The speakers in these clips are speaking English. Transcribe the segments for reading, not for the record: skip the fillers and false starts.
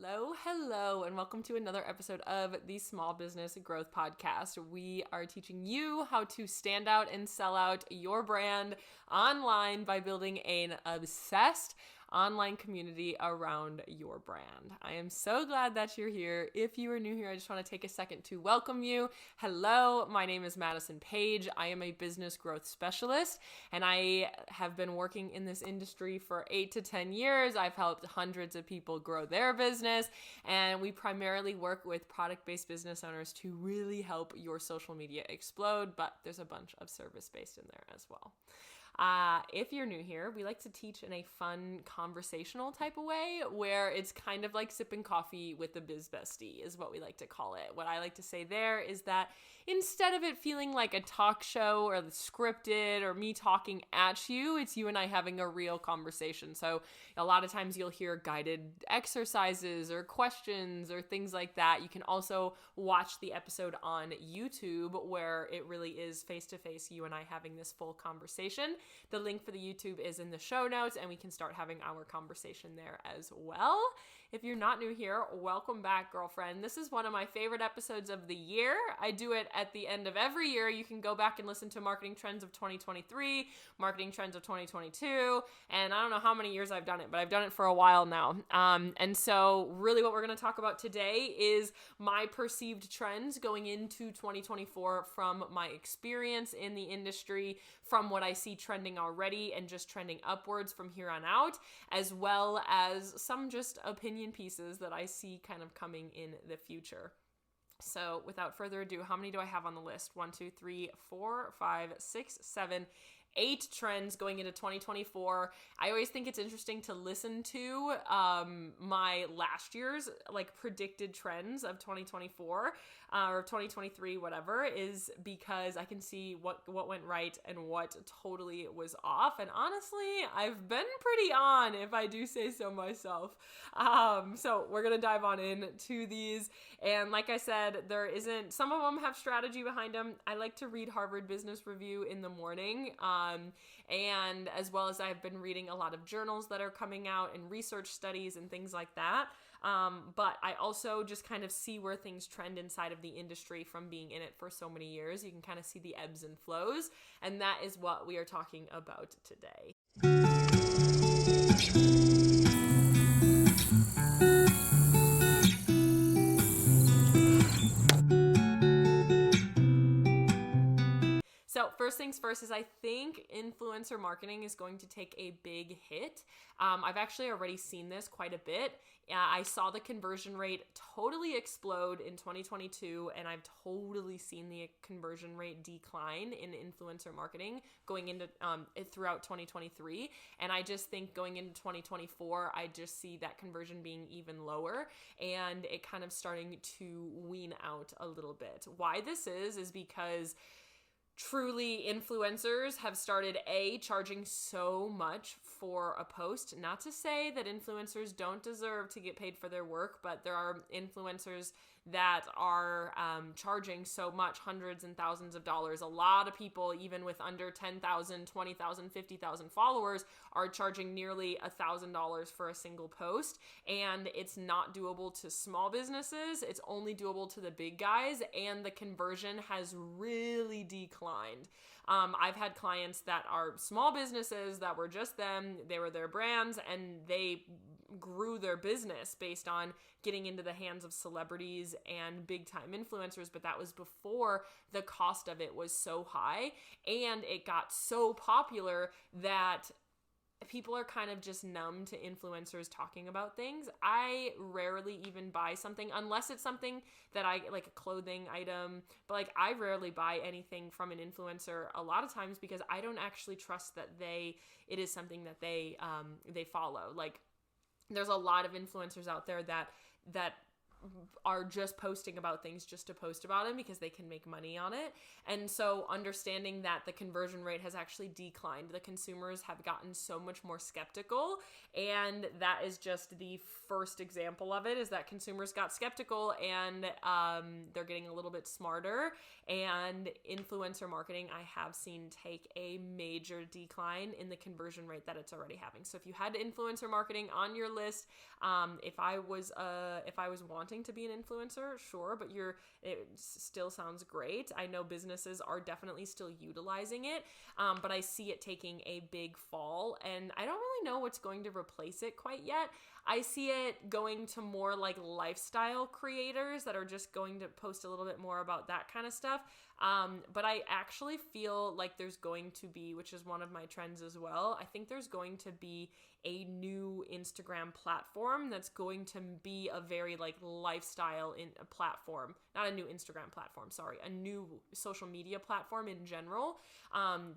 Hello, and welcome to another episode of the Small Business Growth Podcast. We are teaching you how to stand out and sell out your brand online by building an obsessed online community around your brand. I am so glad that you're here. If you are new here, I just want to take a second to welcome you. Hello, my name is Madison Page. I am a business growth specialist, and I have been working in this industry for 8 to 10 years. I've helped hundreds of people grow their business, and we primarily work with product-based business owners to really help your social media explode, but there's a bunch of service-based in there as well. If you're new here, we like to teach in a fun conversational type of way where it's kind of like sipping coffee with a biz bestie is what we like to call it. What I like to say there is that instead of it feeling like a talk show or scripted or me talking at you, it's you and I having a real conversation. So a lot of times you'll hear guided exercises or questions or things like that. You can also watch the episode on YouTube where it really is face-to-face, you and I having this full conversation. The link for the YouTube is in the show notes, and we can start having our conversation there as well. If you're not new here, welcome back, girlfriend. This is one of my favorite episodes of the year. I do it at the end of every year. You can go back and listen to Marketing Trends of 2023, Marketing Trends of 2022, and I don't know how many years I've done it, but I've done it for a while now. And so really what we're going to talk about today is my perceived trends going into 2024 from my experience in the industry, from what I see trending already and just trending upwards from here on out, as well as some just opinion pieces that I see kind of coming in the future. So without further ado, how many do I have on the list? 1, 2, 3, 4, 5, 6, 7, 8 trends going into 2024. I always think it's interesting to listen to my last year's predicted trends of 2024 or 2023, whatever, is because I can see what went right and what totally was off. And honestly, I've been pretty on, if I do say so myself. So we're going to dive on into these. And like I said, some of them have strategy behind them. I like to read Harvard Business Review in the morning. And as well as I've been reading a lot of journals that are coming out and research studies and things like that. But I also just kind of see where things trend inside of the industry from being in it for so many years. You can kind of see the ebbs and flows, and that is what we are talking about today. So first things first is I think influencer marketing is going to take a big hit. I've actually already seen this quite a bit. I saw the conversion rate totally explode in 2022, and I've totally seen the conversion rate decline in influencer marketing going into throughout 2023. And I just think going into 2024, I just see that conversion being even lower and it kind of starting to wean out a little bit. Why this is because truly influencers have started charging so much for a post. Not to say that influencers don't deserve to get paid for their work, but there are influencers that are charging so much, hundreds and thousands of dollars. A lot of people, even with under 10,000, 20,000, 50,000 followers, are charging nearly $1,000 for a single post. And it's not doable to small businesses. It's only doable to the big guys. And the conversion has really declined. I've had clients that are small businesses that were just them. They were their brands, and they grew their business based on getting into the hands of celebrities and big time influencers, but that was before the cost of it was so high, and it got so popular that people are kind of just numb to influencers talking about things. I rarely even buy something unless it's something that I like, a clothing item, but I rarely buy anything from an influencer a lot of times because I don't actually trust that it is something that they follow. There's a lot of influencers out there that are just posting about things just to post about them because they can make money on it. And so understanding that the conversion rate has actually declined, the consumers have gotten so much more skeptical, and that is just the first example of it, is that consumers got skeptical, and they're getting a little bit smarter. And influencer marketing, I have seen take a major decline in the conversion rate that it's already having. So if you had influencer marketing on your list, if I was wanting to be an influencer, sure, but it still sounds great. I know businesses are definitely still utilizing it, but I see it taking a big fall, and I don't really know what's going to replace it quite yet. I see it going to more like lifestyle creators that are just going to post a little bit more about that kind of stuff. But I actually feel like there's going to be, which is one of my trends as well, I think there's going to be a new Instagram platform that's going to be a very like lifestyle in a platform, not a new Instagram platform, sorry, a new social media platform in general,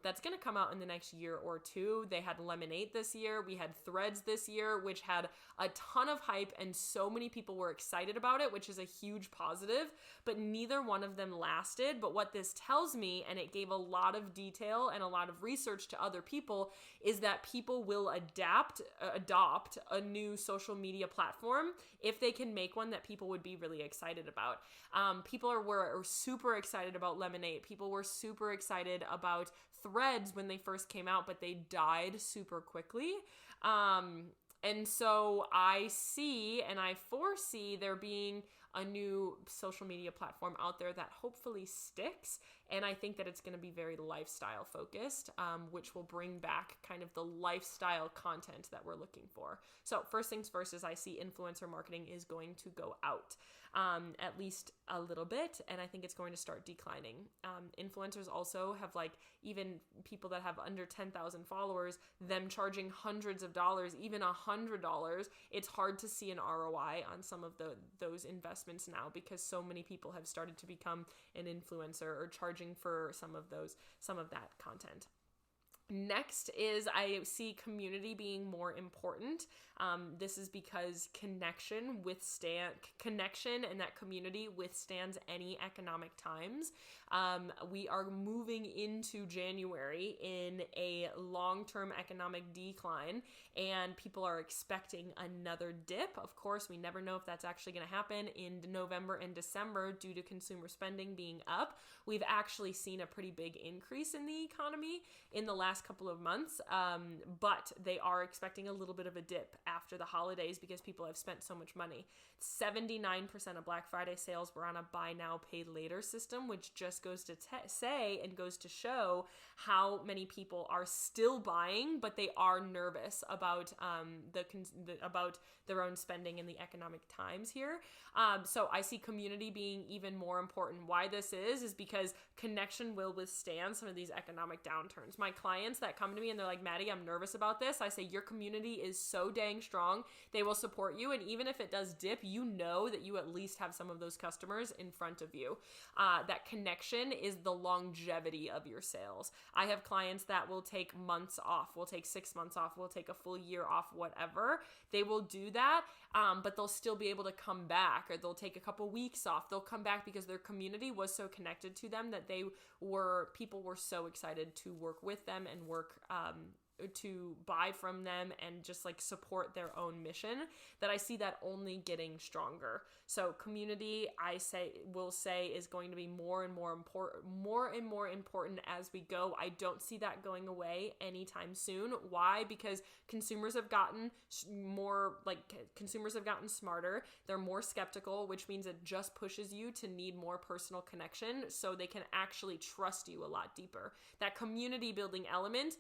that's going to come out in the next year or two. They had Lemonade this year. We had Threads this year, which had a ton of hype and so many people were excited about it, which is a huge positive, but neither one of them lasted. But what this tells me, and it gave a lot of detail and a lot of research to other people, is that people will adopt a new social media platform if they can make one that people would be really excited about. People were super excited about Lemonade. People were super excited about Threads when they first came out, but they died super quickly. And so I see and I foresee there being a new social media platform out there that hopefully sticks. And I think that it's going to be very lifestyle focused, which will bring back kind of the lifestyle content that we're looking for. So first things first is I see influencer marketing is going to go out, at least a little bit. And I think it's going to start declining. Influencers also have, like, even people that have under 10,000 followers, them charging hundreds of dollars, even $100. It's hard to see an ROI on some of those investments now, because so many people have started to become an influencer or charging for some of that content. Next is I see community being more important. This is because connection and that community withstands any economic times. We are moving into January in a long-term economic decline, and people are expecting another dip. Of course, we never know if that's actually going to happen in November and December due to consumer spending being up. We've actually seen a pretty big increase in the economy in the last couple of months, but they are expecting a little bit of a dip after the holidays because people have spent so much money. 79% of Black Friday sales were on a buy now, pay later system, which just goes to say and goes to show how many people are still buying, but they are nervous about about their own spending in the economic times here. So I see community being even more important. Why this is because connection will withstand some of these economic downturns. My clients that come to me and they're like, Maddie, I'm nervous about this. I say, your community is so dang strong. They will support you. And even if it does dip, you know that you at least have some of those customers in front of you. That connection is the longevity of your sales. I have clients that will take months off, will take 6 months off, will take a full year off, whatever. They will do that, but they'll still be able to come back, or they'll take a couple weeks off. They'll come back because their community was so connected to them that people were so excited to work with them and work to buy from them and just like support their own mission, that I see that only getting stronger. So community, will say is going to be more and more important as we go. I don't see that going away anytime soon. Why? Because consumers have gotten smarter. They're more skeptical, which means it just pushes you to need more personal connection so they can actually trust you a lot deeper. That community building element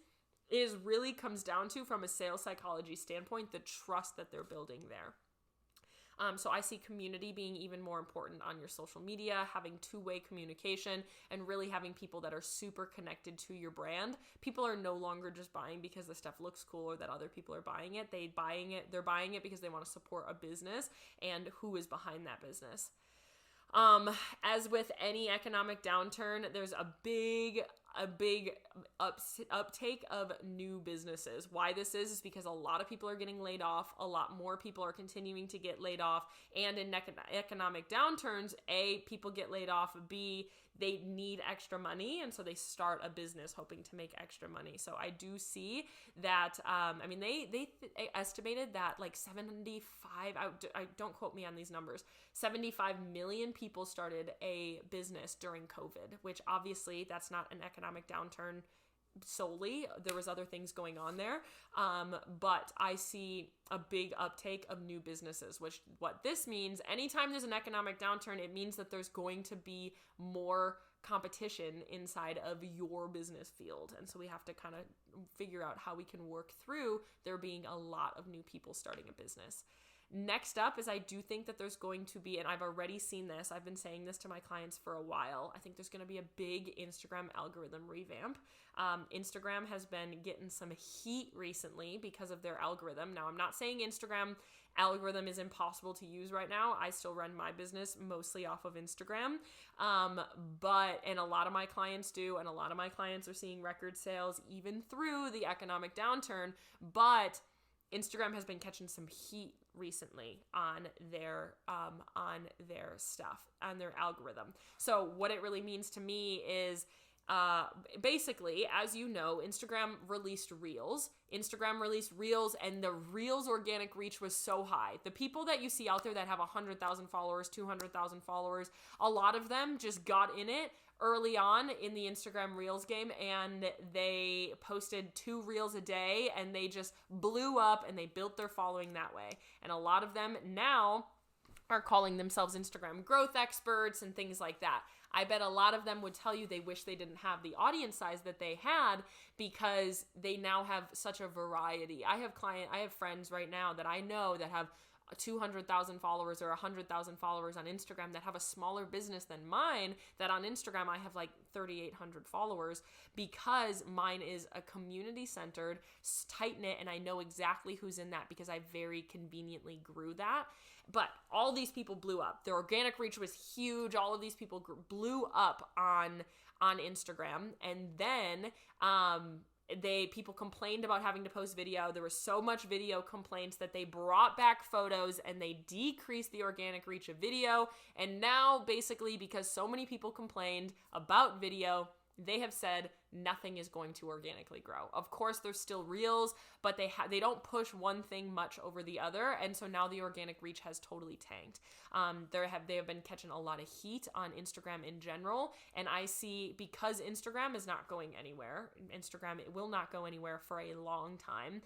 really comes down to, from a sales psychology standpoint, the trust that they're building there. So I see community being even more important on your social media, having two-way communication, and really having people that are super connected to your brand. People are no longer just buying because the stuff looks cool or that other people are buying it. They're buying it because they want to support a business and who is behind that business. As with any economic downturn, there's a big a big uptake of new businesses. Why this is because a lot of people are getting laid off. A lot more people are continuing to get laid off. And in economic downturns, A, people get laid off. B, they need extra money. And so they start a business hoping to make extra money. So I do see that, they estimated that like 75, I don't quote me on these numbers, 75 million people started a business during COVID, which obviously that's not an economic downturn solely. There was other things going on there. But I see a big uptake of new businesses, which what this means, anytime there's an economic downturn, it means that there's going to be more competition inside of your business field. And so we have to kind of figure out how we can work through there being a lot of new people starting a business. Next up is I do think that there's going to be, and I've already seen this, I've been saying this to my clients for a while, I think there's going to be a big Instagram algorithm revamp. Instagram has been getting some heat recently because of their algorithm. Now, I'm not saying Instagram algorithm is impossible to use right now. I still run my business mostly off of Instagram. And a lot of my clients do, and a lot of my clients are seeing record sales even through the economic downturn, but Instagram has been catching some heat recently on their stuff, on their algorithm. So what it really means to me is basically, as you know, Instagram released Reels. And the Reels organic reach was so high. The people that you see out there that have 100,000 followers, 200,000 followers, a lot of them just got in it early on in the Instagram Reels game, and they posted 2 Reels a day, and they just blew up, and they built their following that way. And a lot of them now are calling themselves Instagram growth experts and things like that. I bet a lot of them would tell you they wish they didn't have the audience size that they had because they now have such a variety. I have friends right now that I know that have 200,000 followers or 100,000 followers on Instagram that have a smaller business than mine, that on Instagram I have like 3,800 followers, because mine is a community centered, tight knit, and I know exactly who's in that because I very conveniently grew that. But all these people blew up. Their organic reach was huge. All of these people blew up on Instagram, and then people complained about having to post video. There was so much video complaints that they brought back photos and they decreased the organic reach of video. And now basically, because so many people complained about video, they have said nothing is going to organically grow. Of course, there's still Reels, but they don't push one thing much over the other, and so now the organic reach has totally tanked. They have been catching a lot of heat on Instagram in general, and I see, because Instagram is not going anywhere, it will not go anywhere for a long time.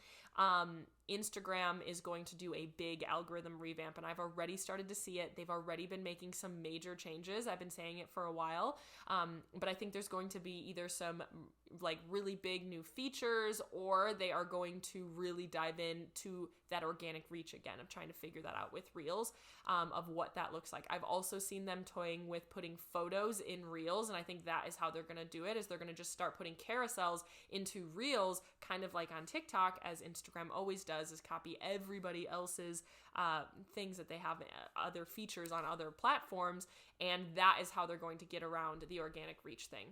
Instagram is going to do a big algorithm revamp, and I've already started to see it. They've already been making some major changes. I've been saying it for a while, but I think there's going to be either some like really big new features, or they are going to really dive into that organic reach again, of trying to figure that out with Reels, of what that looks like. I've also seen them toying with putting photos in Reels, and I think that is how they're going to do it, is they're going to just start putting carousels into Reels, kind of like on TikTok, as Instagram always does, is copy everybody else's things that they have, other features on other platforms, and that is how they're going to get around the organic reach thing.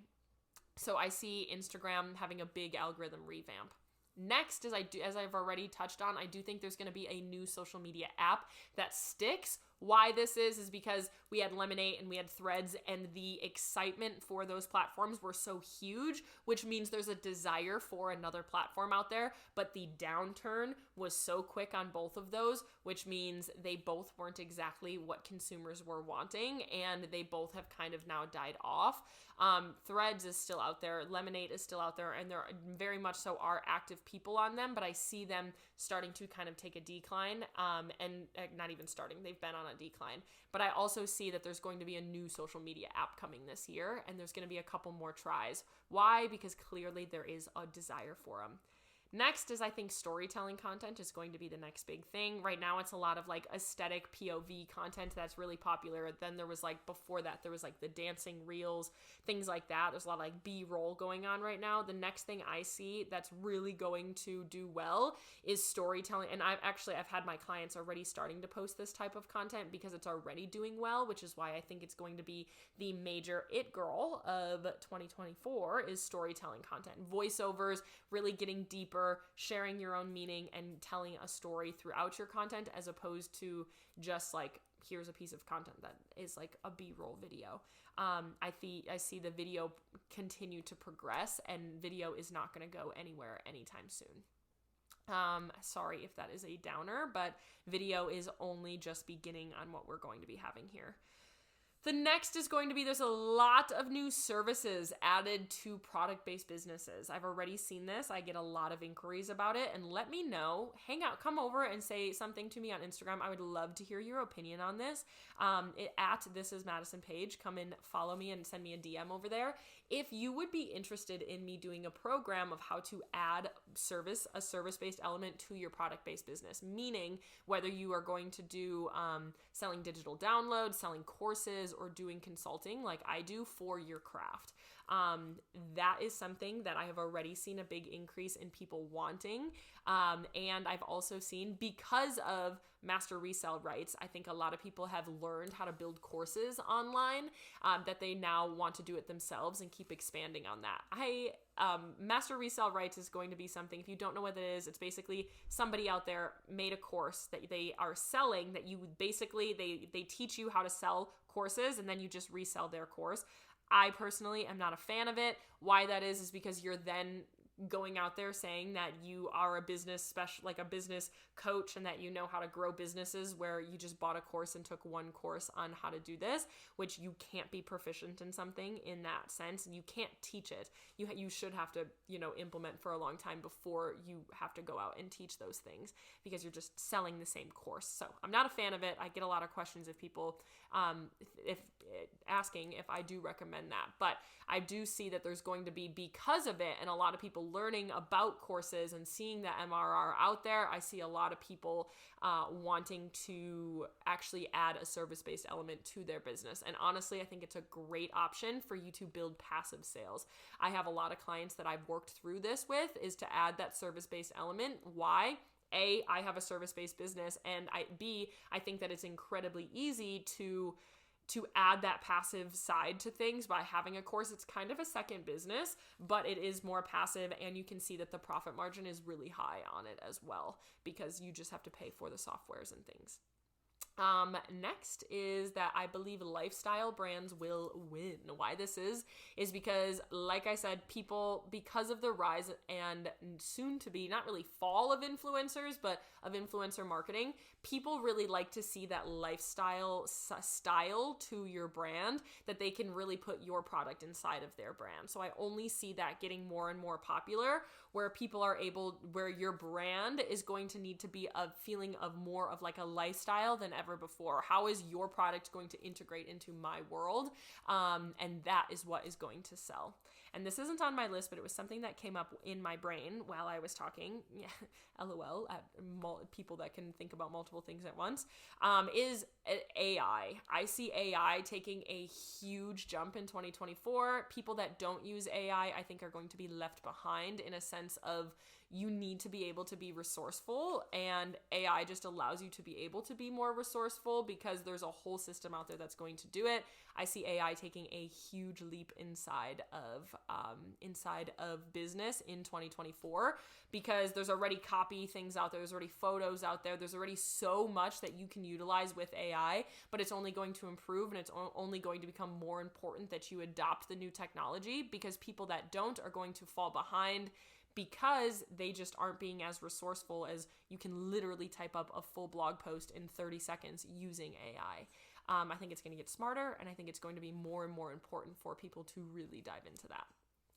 So I see Instagram having a big algorithm revamp. Next, as I've already touched on, I do think there's going to be a new social media app that sticks. Why this is because we had Lemonade and we had Threads, and the excitement for those platforms were so huge, which means there's a desire for another platform out there, but the downturn was so quick on both of those, which means they both weren't exactly what consumers were wanting, and they both have kind of now died off. Threads is still out there, Lemonade is still out there, and there very much so are active people on them, but I see them starting to kind of take a decline, and not even starting, they've been on a decline. But I also see that there's going to be a new social media app coming this year, and there's going to be a couple more tries. Why? Because clearly there is a desire for them. Next is, I think, storytelling content is going to be the next big thing. Right now, it's a lot of like aesthetic POV content that's really popular. Then there was like, before that, there was like the dancing reels, things like that. There's a lot of like B-roll going on right now. The next thing I see that's really going to do well is storytelling. And I've had my clients already starting to post this type of content because it's already doing well, which is why I think it's going to be the major it girl of 2024 is storytelling content. Voiceovers, really getting deeper, sharing your own meaning and telling a story throughout your content, as opposed to just like, here's a piece of content that is like a B-roll video. I see the video continue to progress, and video is not going to go anywhere anytime soon. Sorry if that is a downer, but video is only just beginning on what we're going to be having here. The next is going to be, there's a lot of new services added to product-based businesses. I've already seen this. I get a lot of inquiries about it, and let me know. Hang out, come over and say something to me on Instagram. I would love to hear your opinion on this. At This Is Madison Page, come and follow me and send me a DM over there. If you would be interested in me doing a program of how to add a service-based element to your product-based business, meaning whether you are going to do selling digital downloads, selling courses, or doing consulting like I do for your craft. That is something that I have already seen a big increase in people wanting. And I've also seen, because of master resale rights, I think a lot of people have learned how to build courses online, that they now want to do it themselves and keep expanding on that. Master resale rights is going to be something, if you don't know what it is, it's basically somebody out there made a course that they are selling, that you basically, they teach you how to sell courses, and then you just resell their course. I personally am not a fan of it. Why that is because you're then going out there saying that you are a business like a business coach, and that you know how to grow businesses, where you just bought a course and took one course on how to do this, which you can't be proficient in something in that sense, and you can't teach it. You should have to, implement for a long time before you have to go out and teach those things, because you're just selling the same course. So I'm not a fan of it. I get a lot of questions of people asking if I do recommend that, but I do see that there's going to be, because of it, and a lot of people learning about courses and seeing the MRR out there, I see a lot of people wanting to actually add a service-based element to their business. And honestly, I think it's a great option for you to build passive sales. I have a lot of clients that I've worked through this with, is to add that service-based element. Why? A, I have a service-based business, and I think that it's incredibly easy to add that passive side to things by having a course. It's kind of a second business, but it is more passive, and you can see that the profit margin is really high on it as well, because you just have to pay for the softwares and things. Next is that I believe lifestyle brands will win. Why this is because, like I said, people, because of the rise and soon to be, not really fall of influencers, but of influencer marketing, people really like to see that lifestyle style to your brand, that they can really put your product inside of their brand. So I only see that getting more and more popular, where people are where your brand is going to need to be a feeling of more of like a lifestyle than ever before. How is your product going to integrate into my world? And that is what is going to sell. And this isn't on my list, but it was something that came up in my brain while I was talking. Yeah, LOL, at people that can think about multiple things at once, is AI. I see AI taking a huge jump in 2024. People that don't use AI, I think, are going to be left behind, in a sense of, you need to be able to be resourceful, and AI just allows you to be able to be more resourceful, because there's a whole system out there that's going to do it. I see AI taking a huge leap inside of business in 2024, because there's already copy things out there, there's already photos out there, there's already so much that you can utilize with AI, but it's only going to improve, and it's only going to become more important that you adopt the new technology, because people that don't are going to fall behind, because they just aren't being as resourceful as you can literally type up a full blog post in 30 seconds using AI. I think it's going to get smarter, and I think it's going to be more and more important for people to really dive into that.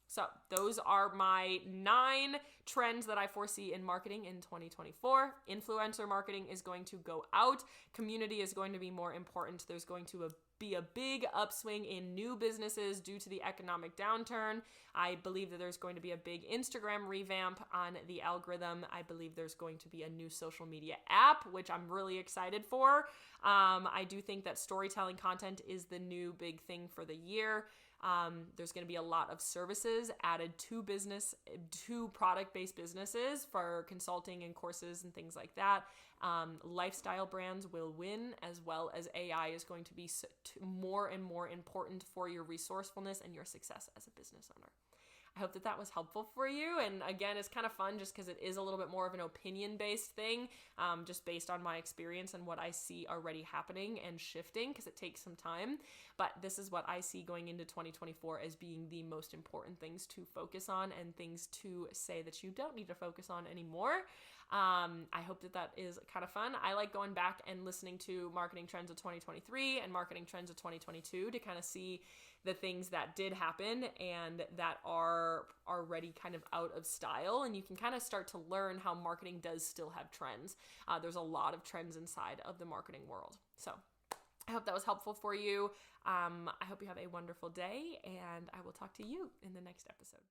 So those are my 9 trends that I foresee in marketing in 2024. Influencer marketing is going to go out. Community is going to be more important. There's going to be a big upswing in new businesses due to the economic downturn. I believe that there's going to be a big Instagram revamp on the algorithm. I believe there's going to be a new social media app, which I'm really excited for. I do think that storytelling content is the new big thing for the year. There's going to be a lot of services added to product-based businesses for consulting and courses and things like that. Lifestyle brands will win, as well as AI is going to be more and more important for your resourcefulness and your success as a business owner. I hope that that was helpful for you. And again, it's kind of fun just because it is a little bit more of an opinion-based thing, just based on my experience and what I see already happening and shifting, because it takes some time. But this is what I see going into 2024 as being the most important things to focus on and things to say that you don't need to focus on anymore. I hope that that is kind of fun. I like going back and listening to marketing trends of 2023 and marketing trends of 2022 to kind of see the things that did happen and that are already kind of out of style. And you can kind of start to learn how marketing does still have trends. There's a lot of trends inside of the marketing world. So I hope that was helpful for you. I hope you have a wonderful day, and I will talk to you in the next episode.